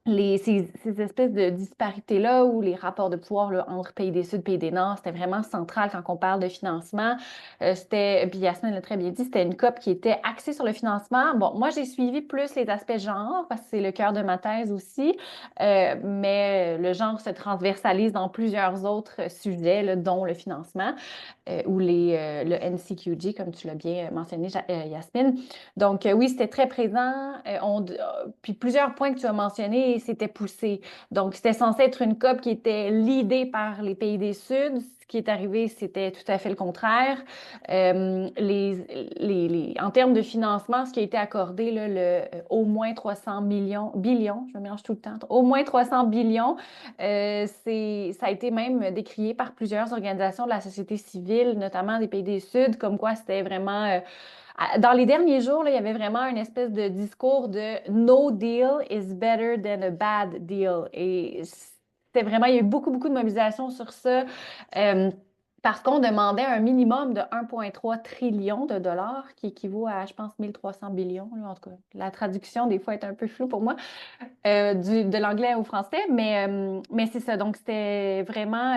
ces espèces de disparités-là ou les rapports de pouvoir là, entre pays des Sud et pays des Nord, c'était vraiment central quand on parle de financement. Puis Yasmine l'a très bien dit, c'était une COP qui était axée sur le financement. Bon, moi, j'ai suivi plus les aspects genre, parce que c'est le cœur de ma thèse aussi, mais le genre se transversalise dans plusieurs autres sujets, là, dont le financement ou le NCQG, comme tu l'as bien mentionné, Yasmine. Donc, oui, c'était très présent. Puis plusieurs points que tu as mentionnés, c'était poussé. Donc, c'était censé être une COP qui était leadée par les pays des Sud. Ce qui est arrivé, c'était tout à fait le contraire. En termes de financement, ce qui a été accordé, là, au moins 300 billions, je me mélange tout le temps, au moins 300 billions, ça a été même décrié par plusieurs organisations de la société civile, notamment des pays du Sud, comme quoi c'était vraiment dans les derniers jours, là, il y avait vraiment une espèce de discours de no deal is better than a bad deal. Et c'était vraiment, il y a eu beaucoup, beaucoup de mobilisation sur ça. Euh, Parce qu'on demandait un minimum de 1,3 trillion de dollars, qui équivaut à, je pense, 1300 billions. Là, en tout cas, la traduction, des fois, est un peu floue pour moi de l'anglais au français, mais c'est ça. Donc, c'était vraiment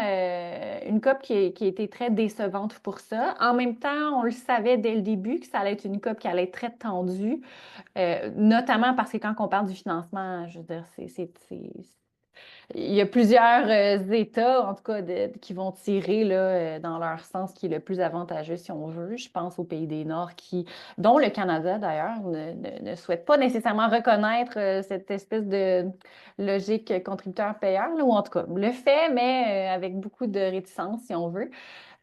une COP qui a été très décevante pour ça. En même temps, on le savait dès le début que ça allait être une COP qui allait être très tendue, notamment parce que quand on parle du financement, je veux dire, il y a plusieurs États, en tout cas, qui vont tirer là, dans leur sens qui est le plus avantageux, si on veut. Je pense aux pays des Nord, dont le Canada d'ailleurs, ne souhaite pas nécessairement reconnaître cette espèce de logique contributeur-payeur, là, ou en tout cas le fait, mais avec beaucoup de réticence, si on veut.